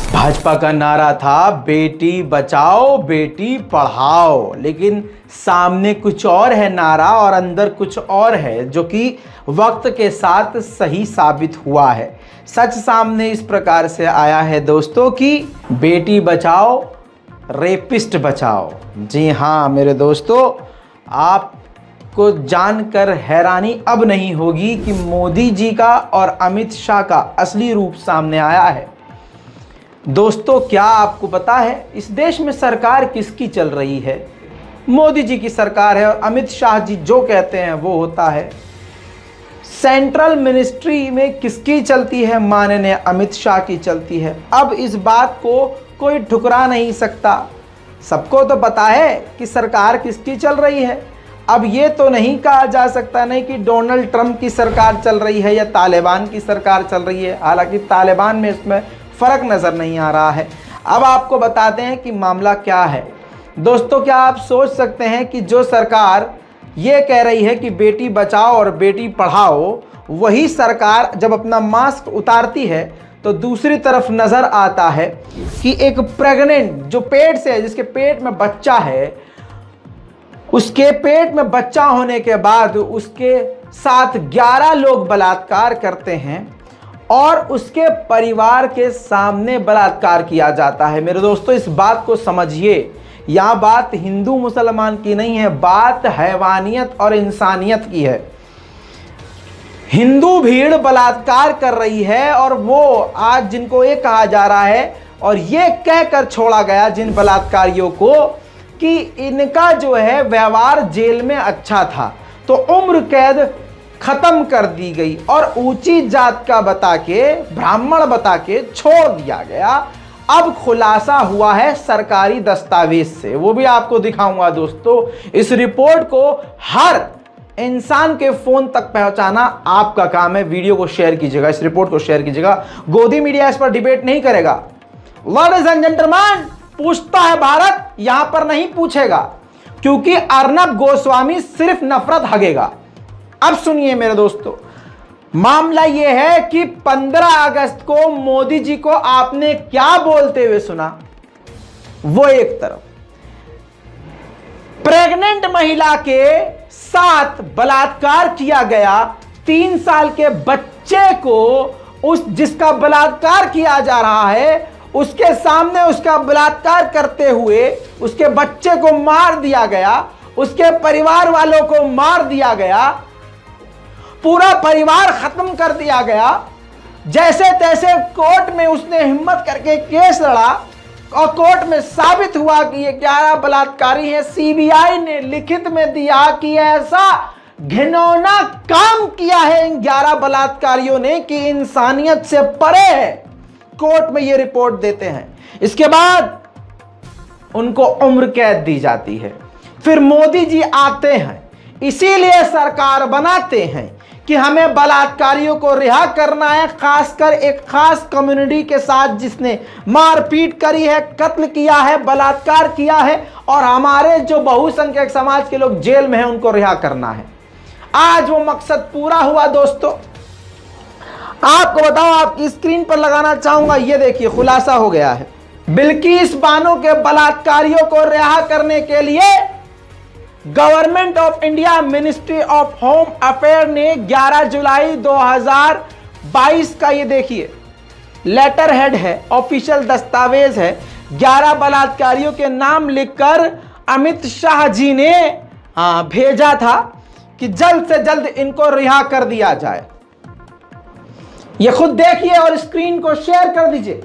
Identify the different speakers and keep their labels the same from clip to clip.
Speaker 1: भाजपा का नारा था बेटी बचाओ बेटी पढ़ाओ, लेकिन सामने कुछ और है नारा और अंदर कुछ और है, जो कि वक्त के साथ सही साबित हुआ है। सच सामने इस प्रकार से आया है दोस्तों कि बेटी बचाओ रेपिस्ट बचाओ। जी हाँ मेरे दोस्तों, आपको जानकर हैरानी अब नहीं होगी कि मोदी जी का और अमित शाह का असली रूप सामने आया है। दोस्तों, क्या आपको पता है इस देश में सरकार किसकी चल रही है? मोदी जी की सरकार है और अमित शाह जी जो कहते हैं वो होता है। सेंट्रल मिनिस्ट्री में किसकी चलती है? माननीय अमित शाह की चलती है। अब इस बात को कोई ठुकरा नहीं सकता। सबको तो पता है कि सरकार किसकी चल रही है। अब ये तो नहीं कहा जा सकता नहीं कि डोनाल्ड ट्रंप की सरकार चल रही है या तालिबान की सरकार चल रही है। हालांकि तालिबान में इसमें फ़र्क नज़र नहीं आ रहा है। अब आपको बताते हैं कि मामला क्या है। दोस्तों, क्या आप सोच सकते हैं कि जो सरकार ये कह रही है कि बेटी बचाओ और बेटी पढ़ाओ, वही सरकार जब अपना मास्क उतारती है तो दूसरी तरफ नज़र आता है कि एक प्रेग्नेंट जो पेट से है, जिसके पेट में बच्चा है, उसके पेट में बच्चा होने के बाद उसके साथ 11 लोग बलात्कार करते हैं और उसके परिवार के सामने बलात्कार किया जाता है। मेरे दोस्तों, इस बात को समझिए, यह बात हिंदू मुसलमान की नहीं है, बात हैवानियत और इंसानियत की है। हिंदू भीड़ बलात्कार कर रही है और वो आज जिनको ये कहा जा रहा है और ये कहकर छोड़ा गया जिन बलात्कारियों को कि इनका जो है व्यवहार जेल में अच्छा था, तो उम्र कैद खत्म कर दी गई और ऊंची जात का बता के, ब्राह्मण बता के छोड़ दिया गया। अब खुलासा हुआ है सरकारी दस्तावेज से, वो भी आपको दिखाऊंगा दोस्तों। इस रिपोर्ट को हर इंसान के फोन तक पहुंचाना आपका काम है। वीडियो को शेयर कीजिएगा, इस रिपोर्ट को शेयर कीजिएगा। गोदी मीडिया इस पर डिबेट नहीं करेगा। लेडीज एंड जेंटलमैन, पूछता है भारत, यहां पर नहीं पूछेगा, क्योंकि अर्नब गोस्वामी सिर्फ नफरत हगेगा। अब सुनिए मेरे दोस्तों, मामला यह है कि 15 अगस्त को मोदी जी को आपने क्या बोलते हुए सुना? वो एक तरफ प्रेग्नेंट महिला के साथ बलात्कार किया गया, 3 साल के बच्चे को उस जिसका बलात्कार किया जा रहा है उसके सामने उसका बलात्कार करते हुए उसके बच्चे को मार दिया गया, उसके परिवार वालों को मार दिया गया, पूरा परिवार खत्म कर दिया गया। जैसे तैसे कोर्ट में उसने हिम्मत करके केस लड़ा और कोर्ट में साबित हुआ कि ये 11 बलात्कारी हैं। सीबीआई ने लिखित में दिया कि ऐसा घिनौना काम किया है इन 11 बलात्कारियों ने कि इंसानियत से परे है। कोर्ट में ये रिपोर्ट देते हैं। इसके बाद उनको उम्र कैद दी जाती है। फिर मोदी जी आते हैं, इसीलिए सरकार बनाते हैं कि हमें बलात्कारियों को रिहा करना है, खासकर एक खास कम्युनिटी के साथ जिसने मारपीट करी है, कत्ल किया है, बलात्कार किया है, और हमारे जो बहुसंख्यक समाज के लोग जेल में हैं उनको रिहा करना है। आज वो मकसद पूरा हुआ दोस्तों। आपको बताओ, आपकी स्क्रीन पर लगाना चाहूंगा, ये देखिए खुलासा हो गया है। बिल्किस बानो के बलात्कारियों को रिहा करने के लिए government of India ministry of home affair ने 11 जुलाई 2022 का, ये देखिए लेटर हेड है, ऑफिशियल दस्तावेज है, 11 बलात्कारियों के नाम लिखकर अमित शाह जी ने भेजा था कि जल्द से जल्द इनको रिहा कर दिया जाए। ये खुद देखिए और स्क्रीन को शेयर कर दीजिए।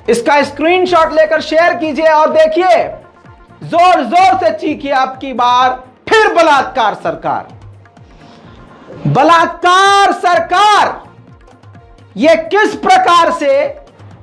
Speaker 1: इसका स्क्रीनशॉट लेकर शेयर कीजिए और देखिए, जोर जोर से चीखिए आपकी बार फिर बलात्कार सरकार, बलात्कार सरकार। यह किस प्रकार से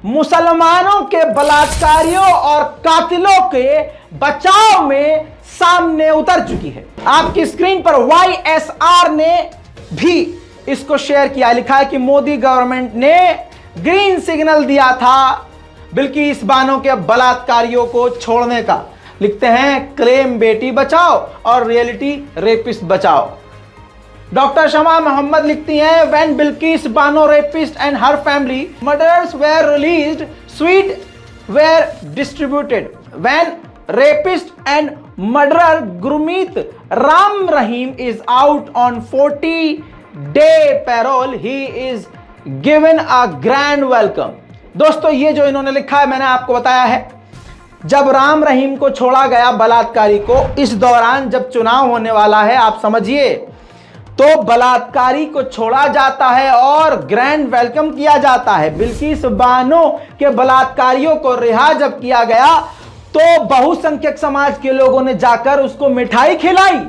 Speaker 1: मुसलमानों के बलात्कारियों और कातिलों के बचाव में सामने उतर चुकी है। आपकी स्क्रीन पर YSR ने भी इसको शेयर किया, लिखा है कि मोदी गवर्नमेंट ने ग्रीन सिग्नल दिया था बिल्किस बानो के बलात्कारियों को छोड़ने का। लिखते हैं क्लेम बेटी बचाओ और रियलिटी रेपिस्ट बचाओ। डॉक्टर शमा मोहम्मद लिखती हैं, when Bilkis Bano rapist and her family murders were released sweets were distributed. When rapist and murderer Gurmeet Ram Rahim is out on 40-day parole, he is given a grand welcome. दोस्तों ये जो इन्होंने लिखा है मैंने आपको बताया है, जब राम रहीम को छोड़ा गया बलात्कारी को, इस दौरान जब चुनाव होने वाला है, आप समझिए, तो बलात्कारी को छोड़ा जाता है और ग्रैंड वेलकम किया जाता है। बिल्किस बानो के बलात्कारियों को रिहा जब किया गया तो बहुसंख्यक समाज के लोगों ने जाकर उसको मिठाई खिलाई।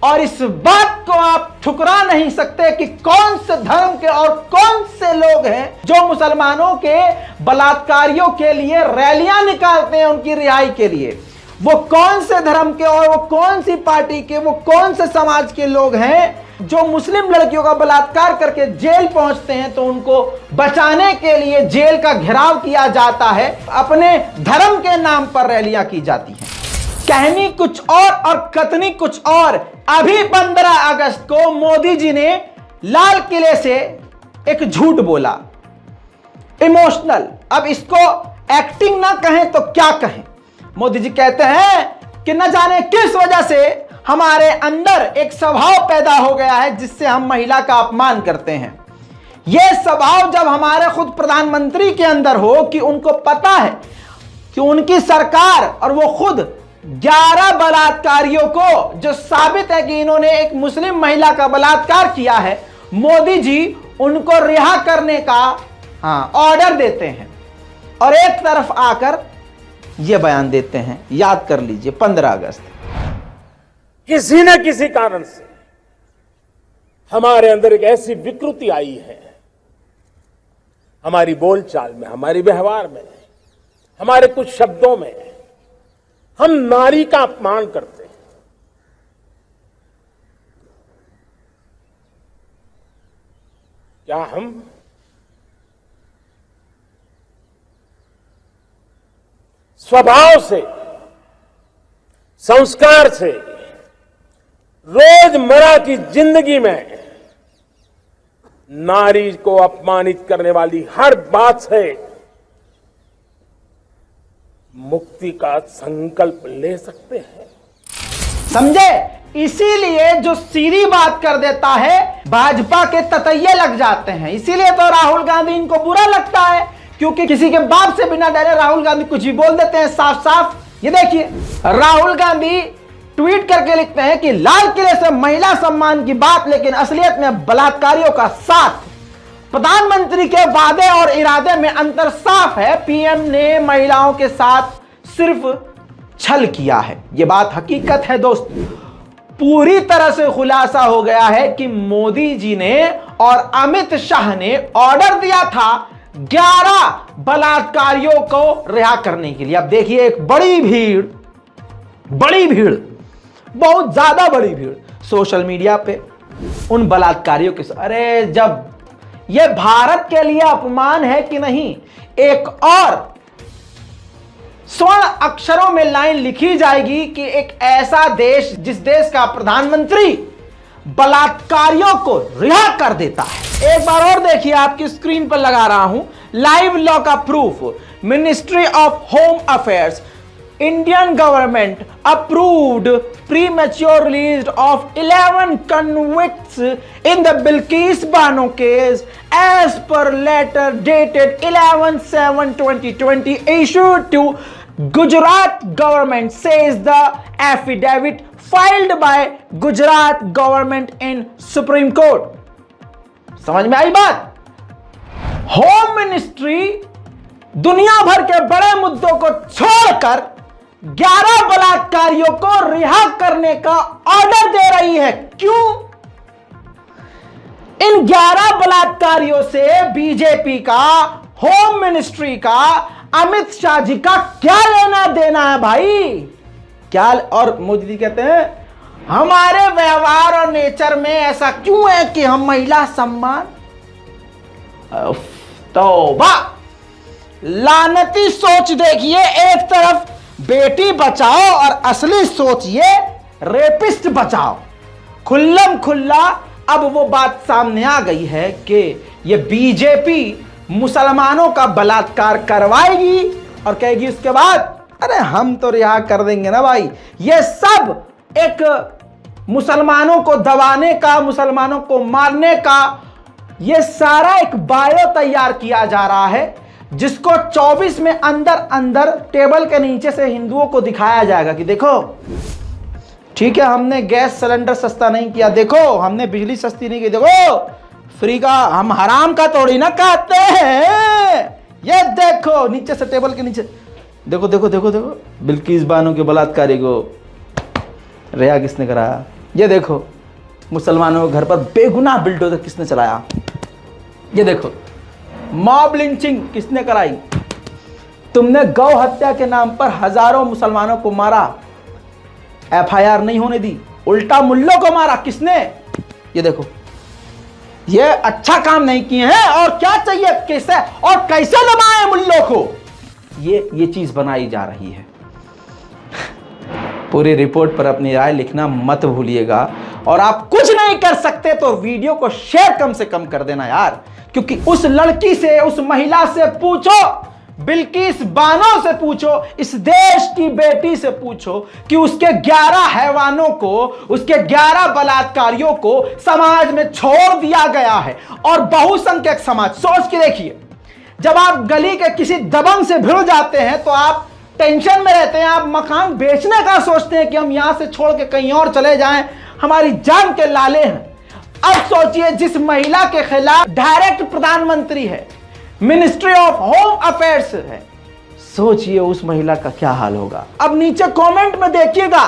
Speaker 1: और इस बात को आप ठुकरा नहीं सकते कि कौन से धर्म के और कौन से लोग हैं जो मुसलमानों के बलात्कारियों के लिए रैलियां निकालते हैं उनकी रिहाई के लिए। वो कौन से धर्म के और वो कौन सी पार्टी के, वो कौन से समाज के लोग हैं जो मुस्लिम लड़कियों का बलात्कार करके जेल पहुंचते हैं तो उनको बचाने के लिए जेल का घेराव किया जाता है, अपने धर्म के नाम पर रैलियां की जाती हैं। कहनी कुछ और कथनी कुछ और। अभी 15 अगस्त को मोदी जी ने लाल किले से एक झूठ बोला, इमोशनल। अब इसको एक्टिंग ना कहें तो क्या कहें। मोदी जी कहते हैं कि न जाने किस वजह से हमारे अंदर एक स्वभाव पैदा हो गया है जिससे हम महिला का अपमान करते हैं। यह स्वभाव जब हमारे खुद प्रधानमंत्री के अंदर हो कि उनको पता है कि उनकी सरकार और वो खुद 11 बलात्कारियों को, जो साबित है कि इन्होंने एक मुस्लिम महिला का बलात्कार किया है, मोदी जी उनको रिहा करने का ऑर्डर देते हैं और एक तरफ आकर यह बयान देते हैं। याद कर लीजिए 15 अगस्त।
Speaker 2: किसी न किसी कारण से हमारे अंदर एक ऐसी विकृति आई है, हमारी बोलचाल में, हमारे व्यवहार में, हमारे कुछ शब्दों में, हम नारी का अपमान करते हैं। क्या हम स्वभाव से, संस्कार से, रोजमर्रा की जिंदगी में नारी को अपमानित करने वाली हर बात से मुक्ति का संकल्प ले सकते हैं?
Speaker 1: समझे? इसीलिए जो सीधी बात कर देता है भाजपा के ततैये लग जाते हैं। इसीलिए तो राहुल गांधी इनको बुरा लगता है, क्योंकि किसी के बाप से बिना डरे राहुल गांधी कुछ भी बोल देते हैं साफ साफ। ये देखिए, राहुल गांधी ट्वीट करके लिखते हैं कि लाल किले से महिला सम्मान की बात, लेकिन असलियत में बलात्कारियों का साथ। प्रधानमंत्री के वादे और इरादे में अंतर साफ है। पीएम ने महिलाओं के साथ सिर्फ छल किया है। यह बात हकीकत है दोस्त। पूरी तरह से खुलासा हो गया है कि मोदी जी ने और अमित शाह ने ऑर्डर दिया था 11 बलात्कारियों को रिहा करने के लिए। अब देखिए, एक बड़ी भीड़, बहुत ज्यादा बड़ी भीड़ सोशल मीडिया पे उन बलात्कारियों के साथ। अरे जब यह भारत के लिए अपमान है कि नहीं, एक और स्वर्ण अक्षरों में लाइन लिखी जाएगी कि एक ऐसा देश जिस देश का प्रधानमंत्री बलात्कारियों को रिहा कर देता है। एक बार और देखिए, आपकी स्क्रीन पर लगा रहा हूं लाइव लॉ का proof. Ministry of home affairs, Indian government approved premature release of 11 convicts in the Bilkis Bano case as per letter dated 11/7/2020 issued to Gujarat government, says the affidavit filed by Gujarat government in Supreme Court. समझ में आई बात? Home ministry दुनिया भर के बड़े मुद्दों को छोड़कर 11 बलात्कारियों को रिहा करने का ऑर्डर दे रही है। क्यों? इन 11 बलात्कारियों से बीजेपी का, होम मिनिस्ट्री का, अमित शाह जी का क्या लेना देना है भाई? क्या? और मोदी जी कहते हैं हमारे व्यवहार और नेचर में ऐसा क्यों है कि हम महिला सम्मान। तौबा, लानती सोच देखिए। एक तरफ बेटी बचाओ और असली सोच ये रेपिस्ट बचाओ। खुल्लम खुल्ला अब वो बात सामने आ गई है कि ये बीजेपी मुसलमानों का बलात्कार करवाएगी और कहेगी उसके बाद अरे हम तो रिहा कर देंगे ना भाई। ये सब एक मुसलमानों को दबाने का, मुसलमानों को मारने का, ये सारा एक बायो तैयार किया जा रहा है, जिसको 24 में अंदर अंदर टेबल के नीचे से हिंदुओं को दिखाया जाएगा कि देखो ठीक है, हमने गैस सिलेंडर सस्ता नहीं किया, देखो हमने बिजली सस्ती नहीं की, देखो फ्री का, हम हराम का थोड़ी ना खाते हैं, ये देखो नीचे से टेबल के नीचे देखो देखो देखो देखो बिल्किस बानो के बलात्कारी को रिहा किसने कराया, ये देखो मुसलमानों के घर पर बेगुनाह बिल्डोजर किसने चलाया, ये देखो मॉब लिंचिंग किसने कराई, तुमने गौ हत्या के नाम पर हजारों मुसलमानों को मारा, एफआईआर नहीं होने दी, उल्टा मुल्लों को मारा किसने, ये देखो, ये अच्छा काम नहीं किए हैं और क्या चाहिए कैसे और कैसे दबाए मुल्लों को, ये चीज बनाई जा रही है। पूरी रिपोर्ट पर अपनी राय लिखना मत भूलिएगा और आप कुछ नहीं कर सकते तो वीडियो को शेयर कम से कम कर देना यार, क्योंकि उस लड़की से, उस महिला से पूछो, बिल्किस बानो से पूछो, इस देश की बेटी से पूछो कि उसके 11 हैवानों को, उसके 11 बलात्कारियों को समाज में छोड़ दिया गया है। और बहुसंख्यक समाज, सोच के देखिए, जब आप गली के किसी दबंग से भिड़ जाते हैं तो आप टेंशन में रहते हैं, आप मकान बेचने का सोचते हैं कि हम यहां से छोड़ के कहीं और चले जाएं, हमारी जान के लाले हैं। अब सोचिए जिस महिला के खिलाफ डायरेक्ट प्रधानमंत्री है, मिनिस्ट्री ऑफ होम अफेयर्स है, सोचिए उस महिला का क्या हाल होगा। अब नीचे कमेंट में देखिएगा,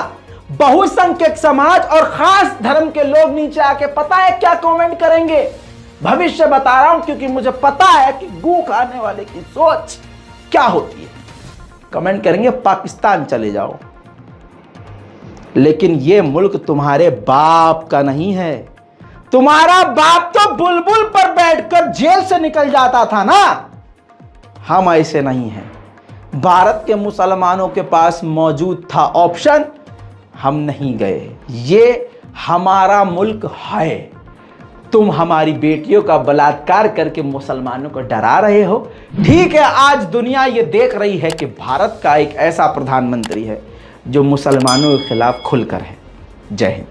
Speaker 1: बहुसंख्यक समाज और खास धर्म के लोग नीचे आके पता है क्या कमेंट करेंगे, भविष्य बता रहा हूं क्योंकि मुझे पता है कि गू खाने वाले की सोच क्या होती है। कमेंट करेंगे पाकिस्तान चले जाओ, लेकिन यह मुल्क तुम्हारे बाप का नहीं है, तुम्हारा बाप तो बुलबुल पर बैठकर जेल से निकल जाता था ना। हम ऐसे नहीं हैं। भारत के मुसलमानों के पास मौजूद था ऑप्शन, हम नहीं गए। ये हमारा मुल्क है। तुम हमारी बेटियों का बलात्कार करके मुसलमानों को डरा रहे हो। ठीक है, आज दुनिया ये देख रही है कि भारत का एक ऐसा प्रधानमंत्री है जो मुसलमानों के खिलाफ खुलकर है। जय हिंद।